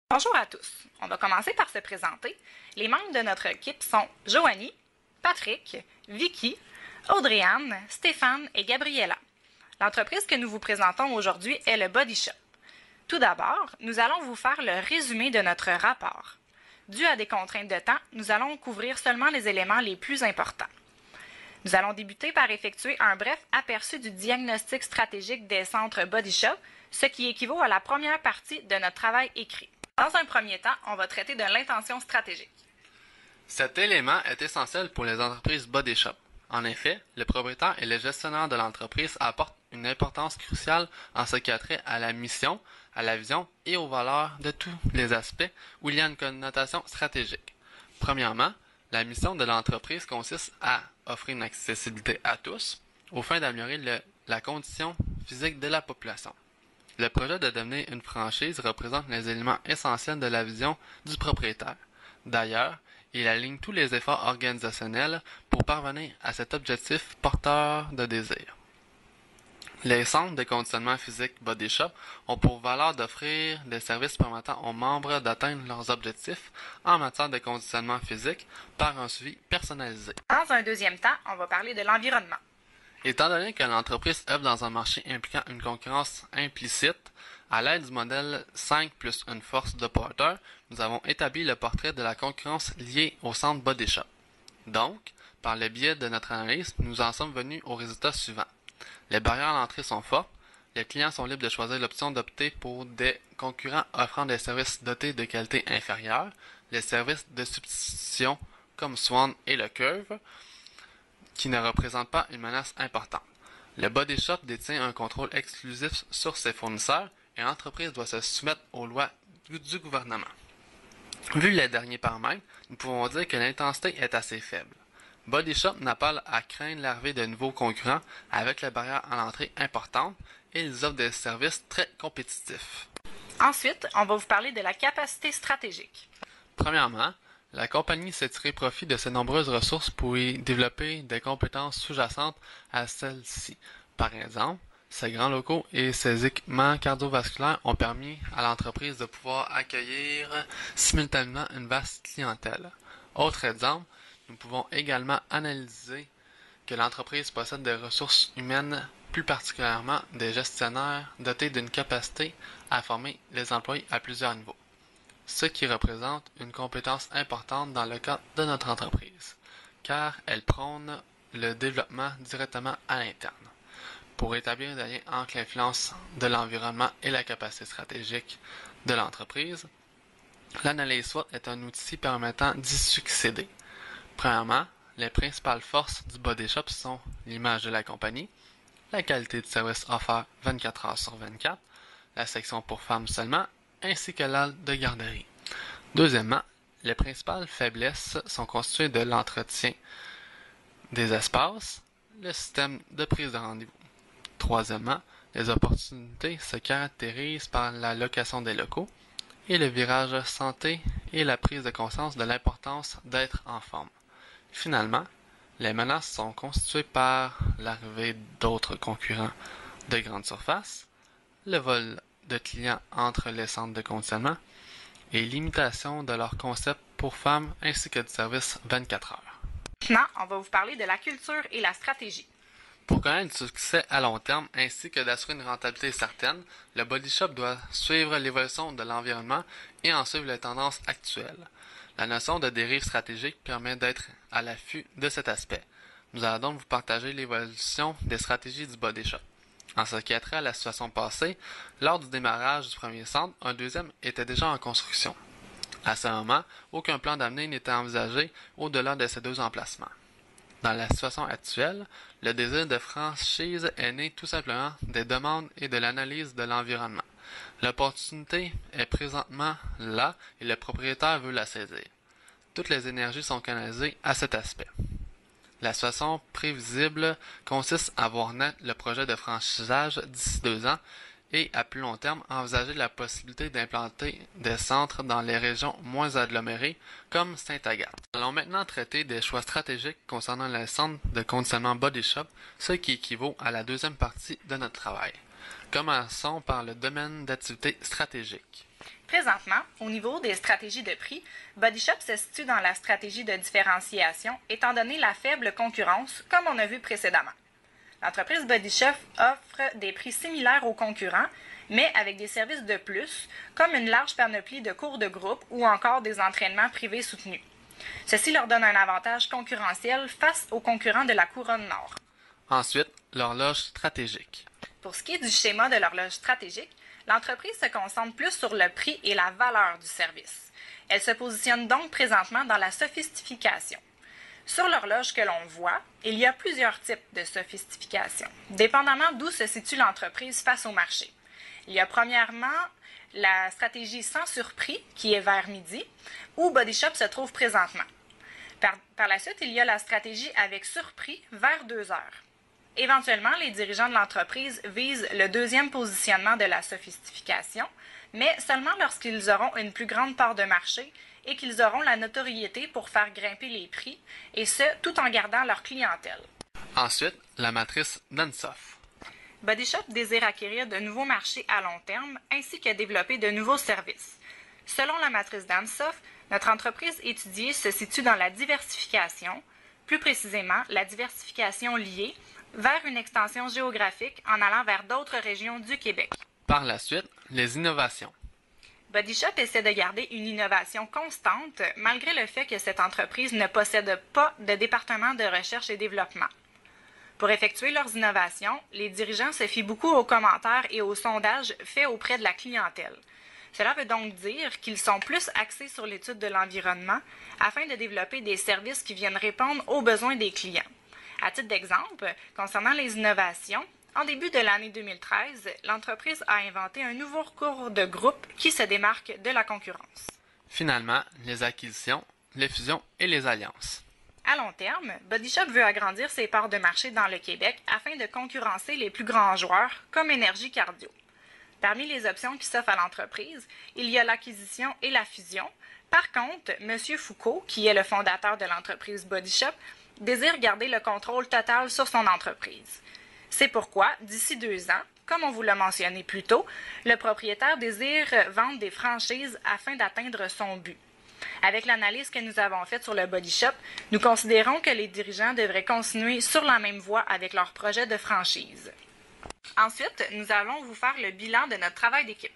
Bonjour à tous. On va commencer par se présenter. Les membres de notre équipe sont Joanie, Patrick, Vicky, Audrey-Anne, Stéphane et Gabriella. L'entreprise que nous vous présentons aujourd'hui est le Body Shop. Tout d'abord, nous allons vous faire le résumé de notre rapport. Dû à des contraintes de temps, nous allons couvrir seulement les éléments les plus importants. Nous allons débuter par effectuer un bref aperçu du diagnostic stratégique des centres Body Shop, ce qui équivaut à la première partie de notre travail écrit. Dans un premier temps, on va traiter de l'intention stratégique. Cet élément est essentiel pour les entreprises Body Shop. En effet, le propriétaire et le gestionnaire de l'entreprise apportent une importance cruciale en ce qui a trait à la mission, à la vision et aux valeurs de tous les aspects où il y a une connotation stratégique. Premièrement, la mission de l'entreprise consiste à offrir une accessibilité à tous, aux fins d'améliorer la condition physique de la population. Le projet de devenir une franchise représente les éléments essentiels de la vision du propriétaire. D'ailleurs, il aligne tous les efforts organisationnels pour parvenir à cet objectif porteur de désir. Les centres de conditionnement physique Body Shop ont pour valeur d'offrir des services permettant aux membres d'atteindre leurs objectifs en matière de conditionnement physique par un suivi personnalisé. Dans un deuxième temps, on va parler de l'environnement. Étant donné que l'entreprise œuvre dans un marché impliquant une concurrence implicite, à l'aide du modèle 5 plus une force de Porter, nous avons établi le portrait de la concurrence liée au centre Body Shop. Donc, par le biais de notre analyse, nous en sommes venus au résultat suivant. Les barrières à l'entrée sont fortes, les clients sont libres de choisir l'option d'opter pour des concurrents offrant des services dotés de qualité inférieure, les services de substitution comme Swan et le Curve, qui ne représentent pas une menace importante. Le Body Shop détient un contrôle exclusif sur ses fournisseurs et l'entreprise doit se soumettre aux lois du gouvernement. Vu les derniers paramètres, nous pouvons dire que l'intensité est assez faible. Body Shop n'a pas à craindre l'arrivée de nouveaux concurrents avec la barrière à l'entrée importante et ils offrent des services très compétitifs. Ensuite, on va vous parler de la capacité stratégique. Premièrement, la compagnie s'est tiré profit de ses nombreuses ressources pour y développer des compétences sous-jacentes à celles-ci. Par exemple, ses grands locaux et ses équipements cardiovasculaires ont permis à l'entreprise de pouvoir accueillir simultanément une vaste clientèle. Autre exemple, nous pouvons également analyser que l'entreprise possède des ressources humaines, plus particulièrement des gestionnaires dotés d'une capacité à former les employés à plusieurs niveaux, ce qui représente une compétence importante dans le cadre de notre entreprise, car elle prône le développement directement à l'interne. Pour établir des liens entre l'influence de l'environnement et la capacité stratégique de l'entreprise, l'analyse SWOT est un outil permettant d'y succéder. Premièrement, les principales forces du Body Shop sont l'image de la compagnie, la qualité de service offert 24 heures sur 24, la section pour femmes seulement, ainsi que l'aile de garderie. Deuxièmement, les principales faiblesses sont constituées de l'entretien des espaces, le système de prise de rendez-vous. Troisièmement, les opportunités se caractérisent par la location des locaux et le virage santé et la prise de conscience de l'importance d'être en forme. Finalement, les menaces sont constituées par l'arrivée d'autres concurrents de grande surface, le vol de clients entre les centres de conditionnement et l'imitation de leurs concepts pour femmes ainsi que du service 24 heures. Maintenant, on va vous parler de la culture et la stratégie. Pour connaître du succès à long terme ainsi que d'assurer une rentabilité certaine, le Body Shop doit suivre l'évolution de l'environnement et en suivre les tendances actuelles. La notion de dérive stratégique permet d'être à l'affût de cet aspect. Nous allons donc vous partager l'évolution des stratégies du Body Shop. En ce qui a trait à la situation passée, lors du démarrage du premier centre, un deuxième était déjà en construction. À ce moment, aucun plan d'avenir n'était envisagé au-delà de ces deux emplacements. Dans la situation actuelle, le désir de franchise est né tout simplement des demandes et de l'analyse de l'environnement. L'opportunité est présentement là et le propriétaire veut la saisir. Toutes les énergies sont canalisées à cet aspect. La situation prévisible consiste à voir naître le projet de franchisage d'ici 2 ans et, à plus long terme, envisager la possibilité d'implanter des centres dans les régions moins agglomérées comme Sainte-Agathe. Nous allons maintenant traiter des choix stratégiques concernant les centres de conditionnement Body Shop, ce qui équivaut à la deuxième partie de notre travail. Commençons par le domaine d'activité stratégique. Présentement, au niveau des stratégies de prix, Body Shop se situe dans la stratégie de différenciation étant donné la faible concurrence, comme on a vu précédemment. L'entreprise Body Shop offre des prix similaires aux concurrents, mais avec des services de plus, comme une large panoplie de cours de groupe ou encore des entraînements privés soutenus. Ceci leur donne un avantage concurrentiel face aux concurrents de la couronne nord. Ensuite, l'horloge stratégique. Pour ce qui est du schéma de l'horloge stratégique, l'entreprise se concentre plus sur le prix et la valeur du service. Elle se positionne donc présentement dans la sophistication. Sur l'horloge que l'on voit, il y a plusieurs types de sophistication, dépendamment d'où se situe l'entreprise face au marché. Il y a premièrement la stratégie sans surprix, qui est vers midi, où Body Shop se trouve présentement. Par la suite, il y a la stratégie avec surprix vers 2 heures. Éventuellement, les dirigeants de l'entreprise visent le deuxième positionnement de la sophistication, mais seulement lorsqu'ils auront une plus grande part de marché et qu'ils auront la notoriété pour faire grimper les prix, et ce, tout en gardant leur clientèle. Ensuite, la matrice d'Ansoff. Body Shop désire acquérir de nouveaux marchés à long terme ainsi que développer de nouveaux services. Selon la matrice d'Ansoff, notre entreprise étudiée se situe dans la diversification, plus précisément la diversification liée vers une extension géographique en allant vers d'autres régions du Québec. Par la suite, les innovations. Body Shop essaie de garder une innovation constante malgré le fait que cette entreprise ne possède pas de département de recherche et développement. Pour effectuer leurs innovations, les dirigeants se fient beaucoup aux commentaires et aux sondages faits auprès de la clientèle. Cela veut donc dire qu'ils sont plus axés sur l'étude de l'environnement afin de développer des services qui viennent répondre aux besoins des clients. À titre d'exemple, concernant les innovations, en début de l'année 2013, l'entreprise a inventé un nouveau cours de groupe qui se démarque de la concurrence. Finalement, les acquisitions, les fusions et les alliances. À long terme, Body Shop veut agrandir ses parts de marché dans le Québec afin de concurrencer les plus grands joueurs comme Énergie Cardio. Parmi les options qui s'offrent à l'entreprise, il y a l'acquisition et la fusion. Par contre, M. Foucault, qui est le fondateur de l'entreprise Body Shop, désire garder le contrôle total sur son entreprise. C'est pourquoi, d'ici 2 ans, comme on vous l'a mentionné plus tôt, le propriétaire désire vendre des franchises afin d'atteindre son but. Avec l'analyse que nous avons faite sur le Body Shop, nous considérons que les dirigeants devraient continuer sur la même voie avec leur projet de franchise. Ensuite, nous allons vous faire le bilan de notre travail d'équipe.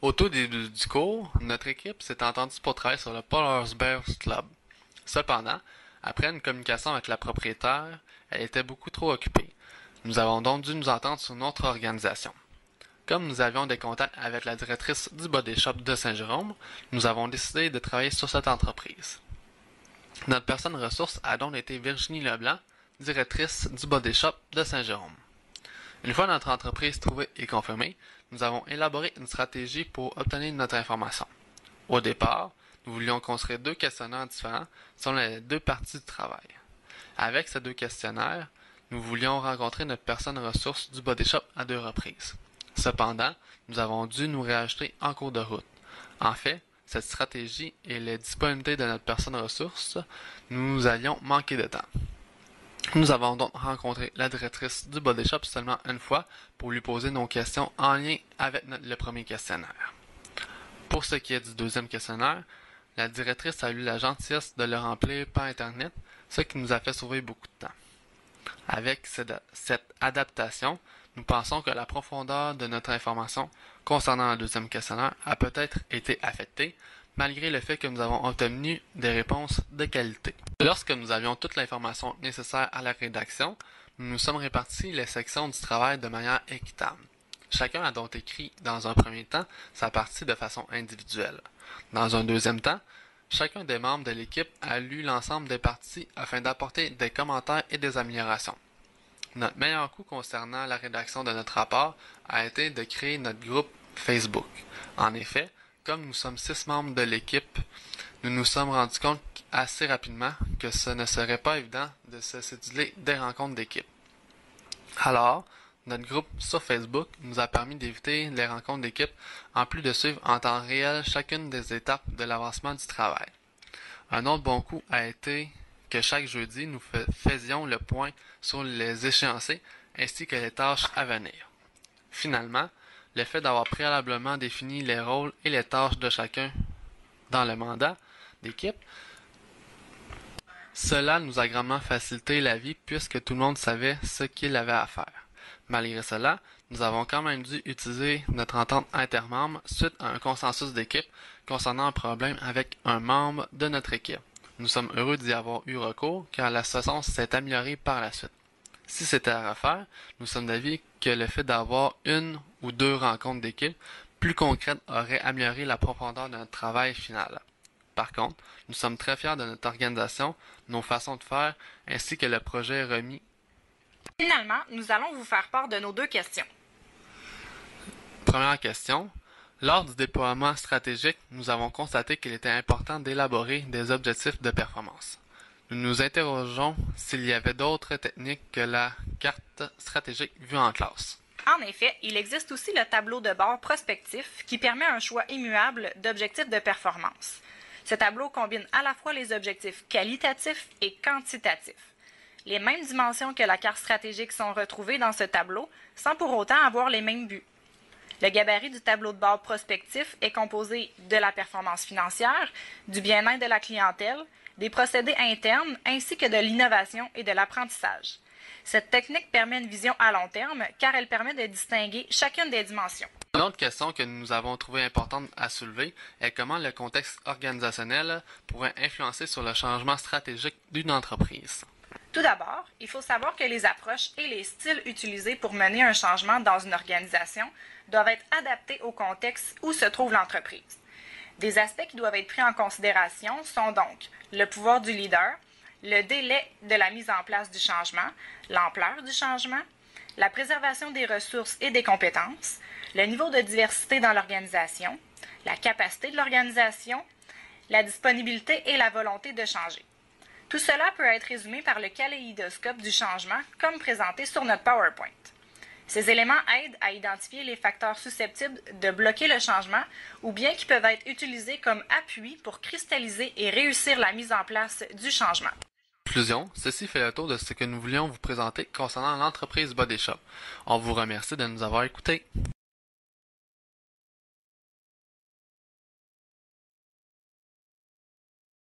Au tout début du cours, notre équipe s'est entendue pour travailler sur le Polar Bears Club. Cependant, après une communication avec la propriétaire, elle était beaucoup trop occupée. Nous avons donc dû nous entendre sur notre organisation. Comme nous avions des contacts avec la directrice du Body Shop de Saint-Jérôme, nous avons décidé de travailler sur cette entreprise. Notre personne ressource a donc été Virginie Leblanc, directrice du Body Shop de Saint-Jérôme. Une fois notre entreprise trouvée et confirmée, nous avons élaboré une stratégie pour obtenir notre information. Au départ, nous voulions construire 2 questionnaires différents selon les 2 parties du travail. Avec ces 2 questionnaires, nous voulions rencontrer notre personne ressource du Body Shop à 2 reprises. Cependant, nous avons dû nous réajuster en cours de route. En fait, cette stratégie et les disponibilités de notre personne ressource, nous allions manquer de temps. Nous avons donc rencontré la directrice du Body Shop seulement une fois pour lui poser nos questions en lien avec le premier questionnaire. Pour ce qui est du deuxième questionnaire, la directrice a eu la gentillesse de le remplir par Internet, ce qui nous a fait sauver beaucoup de temps. Avec cette adaptation, nous pensons que la profondeur de notre information concernant le deuxième questionnaire a peut-être été affectée, malgré le fait que nous avons obtenu des réponses de qualité. Lorsque nous avions toute l'information nécessaire à la rédaction, nous nous sommes répartis les sections du travail de manière équitable. Chacun a donc écrit dans un premier temps sa partie de façon individuelle. Dans un deuxième temps, chacun des membres de l'équipe a lu l'ensemble des parties afin d'apporter des commentaires et des améliorations. Notre meilleur coup concernant la rédaction de notre rapport a été de créer notre groupe Facebook. En effet, comme nous sommes 6 membres de l'équipe, nous nous sommes rendus compte assez rapidement que ce ne serait pas évident de se céduler des rencontres d'équipe. Alors, notre groupe sur Facebook nous a permis d'éviter les rencontres d'équipe en plus de suivre en temps réel chacune des étapes de l'avancement du travail. Un autre bon coup a été que chaque jeudi, nous faisions le point sur les échéanciers ainsi que les tâches à venir. Finalement, le fait d'avoir préalablement défini les rôles et les tâches de chacun dans le mandat d'équipe, cela nous a grandement facilité la vie puisque tout le monde savait ce qu'il avait à faire. Malgré cela, nous avons quand même dû utiliser notre entente intermembre suite à un consensus d'équipe concernant un problème avec un membre de notre équipe. Nous sommes heureux d'y avoir eu recours car la situation s'est améliorée par la suite. Si c'était à refaire, nous sommes d'avis que le fait d'avoir une ou deux rencontres d'équipe plus concrètes aurait amélioré la profondeur de notre travail final. Par contre, nous sommes très fiers de notre organisation, nos façons de faire, ainsi que le projet remis. Finalement, nous allons vous faire part de nos 2 questions. Première question. Lors du déploiement stratégique, nous avons constaté qu'il était important d'élaborer des objectifs de performance. Nous nous interrogeons s'il y avait d'autres techniques que la carte stratégique vue en classe. En effet, il existe aussi le tableau de bord prospectif qui permet un choix immuable d'objectifs de performance. Ce tableau combine à la fois les objectifs qualitatifs et quantitatifs. Les mêmes dimensions que la carte stratégique sont retrouvées dans ce tableau, sans pour autant avoir les mêmes buts. Le gabarit du tableau de bord prospectif est composé de la performance financière, du bien-être de la clientèle, des procédés internes ainsi que de l'innovation et de l'apprentissage. Cette technique permet une vision à long terme car elle permet de distinguer chacune des dimensions. Une autre question que nous avons trouvée importante à soulever est comment le contexte organisationnel pourrait influencer sur le changement stratégique d'une entreprise. Tout d'abord, il faut savoir que les approches et les styles utilisés pour mener un changement dans une organisation doivent être adaptés au contexte où se trouve l'entreprise. Des aspects qui doivent être pris en considération sont donc le pouvoir du leader, le délai de la mise en place du changement, l'ampleur du changement, la préservation des ressources et des compétences, le niveau de diversité dans l'organisation, la capacité de l'organisation, la disponibilité et la volonté de changer. Tout cela peut être résumé par le kaléidoscope du changement comme présenté sur notre PowerPoint. Ces éléments aident à identifier les facteurs susceptibles de bloquer le changement ou bien qui peuvent être utilisés comme appui pour cristalliser et réussir la mise en place du changement. Conclusion, ceci fait le tour de ce que nous voulions vous présenter concernant l'entreprise Body Shop. On vous remercie de nous avoir écoutés.